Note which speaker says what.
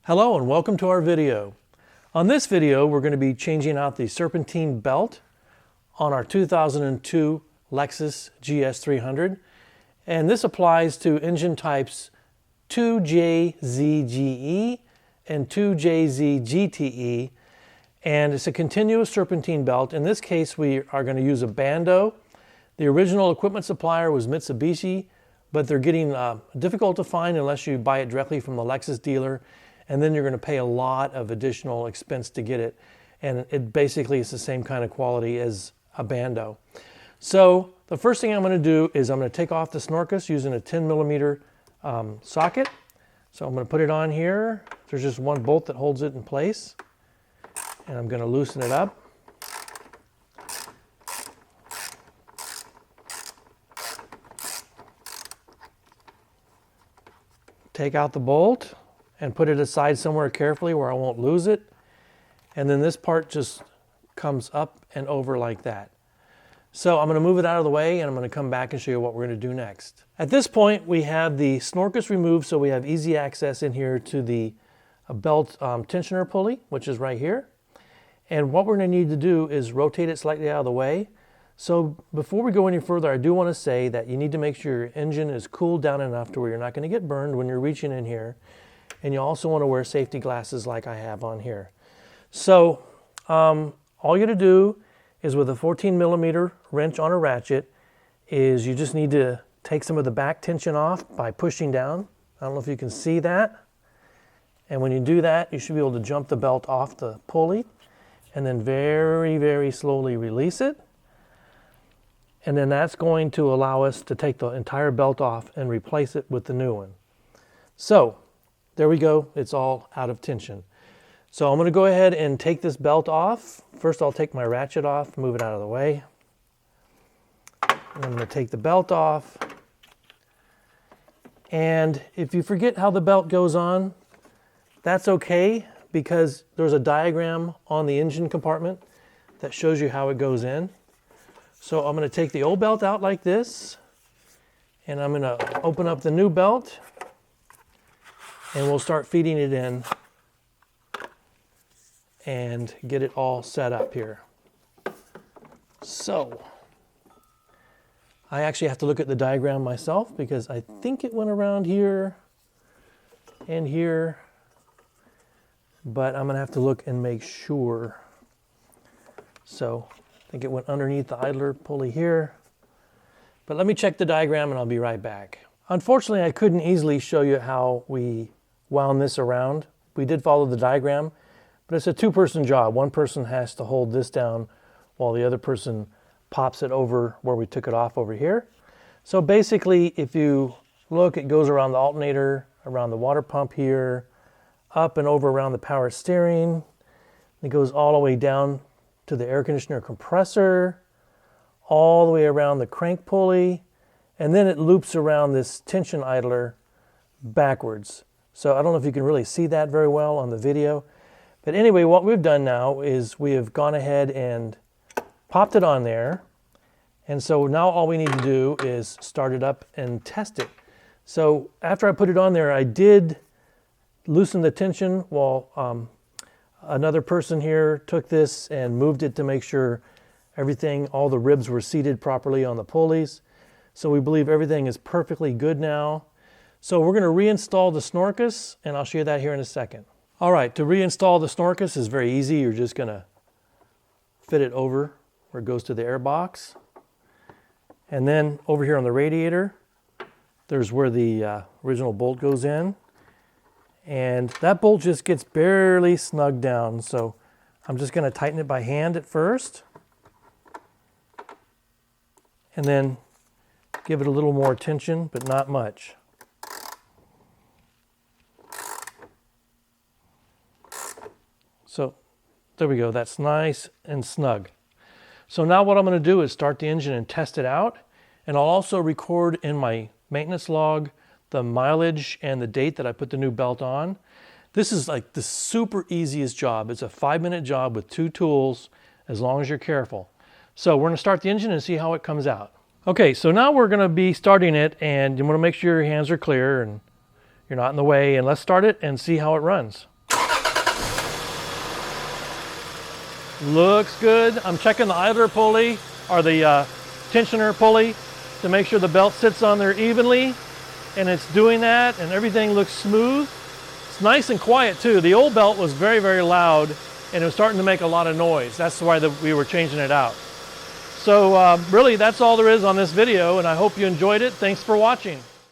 Speaker 1: Hello and welcome to our video. On this video, we're going to be changing out the serpentine belt on our 2002 Lexus GS300. And this applies to engine types 2JZ-GE and 2JZ-GTE. And it's a continuous serpentine belt. In this case, we are going to use a bando. The original equipment supplier was Mitsubishi, but they're getting difficult to find unless you buy it directly from the Lexus dealer. And then you're going to pay a lot of additional expense to get it. And it basically is the same kind of quality as a bando. So the first thing I'm going to do is I'm going to take off the snorkus using a 10mm socket. So I'm going to put it on here. There's just one bolt that holds it in place. And I'm going to loosen it up. Take out the bolt and put it aside somewhere carefully where I won't lose it. And then this part just comes up and over like that. So I'm going to move it out of the way and I'm going to come back and show you what we're going to do next. At this point, we have the snorkus removed, so we have easy access in here to the belt tensioner pulley, which is right here. And what we're going to need to do is rotate it slightly out of the way. So before we go any further, I do want to say that you need to make sure your engine is cooled down enough to where you're not going to get burned when you're reaching in here. And you also want to wear safety glasses like I have on here. So all you got to do is with a 14mm wrench on a ratchet is you just need to take some of the back tension off by pushing down. I don't know if you can see that. And when you do that, you should be able to jump the belt off the pulley and then very, very slowly release it. And then that's going to allow us to take the entire belt off and replace it with the new one. So there we go, it's all out of tension. So I'm going to go ahead and take this belt off. First I'll take my ratchet off, move it out of the way. And I'm going to take the belt off. And if you forget how the belt goes on, that's okay because there's a diagram on the engine compartment that shows you how it goes in. So I'm going to take the old belt out like this, and I'm going to open up the new belt. And we'll start feeding it in and get it all set up here. So I actually have to look at the diagram myself because I think it went around here and here, but I'm gonna have to look and make sure. So I think it went underneath the idler pulley here, but let me check the diagram and I'll be right back. Unfortunately, I couldn't easily show you how we wound this around. We did follow the diagram, but it's a two-person job. One person has to hold this down while the other person pops it over where we took it off over here. So basically, if you look, it goes around the alternator, around the water pump here, up and over around the power steering. It goes all the way down to the air conditioner compressor, all the way around the crank pulley, and then it loops around this tension idler backwards. So I don't know if you can really see that very well on the video. But anyway, what we've done now is we have gone ahead and popped it on there. And so now all we need to do is start it up and test it. So after I put it on there, I did loosen the tension while another person here took this and moved it to make sure everything, all the ribs were seated properly on the pulleys. So we believe everything is perfectly good now. So we're going to reinstall the snorkus, and I'll show you that here in a second. All right, to reinstall the snorkus is very easy. You're just going to fit it over where it goes to the air box. And then over here on the radiator, there's where the original bolt goes in. And that bolt just gets barely snugged down. So I'm just going to tighten it by hand at first. And then give it a little more tension, but not much. So there we go, that's nice and snug. So now what I'm going to do is start the engine and test it out. And I'll also record in my maintenance log the mileage and the date that I put the new belt on. This is like the super easiest job. It's a 5-minute job with 2 tools as long as you're careful. So we're going to start the engine and see how it comes out. Okay, so now we're going to be starting it, and you want to make sure your hands are clear and you're not in the way, and let's start it and see how it runs. Looks good. I'm checking the idler pulley or the tensioner pulley to make sure the belt sits on there evenly, and it's doing that, and everything looks smooth. It's nice and quiet too. The old belt was very, very loud, and it was starting to make a lot of noise. That's why we were changing it out. So really, that's all there is on this video, and I hope you enjoyed it. Thanks for watching.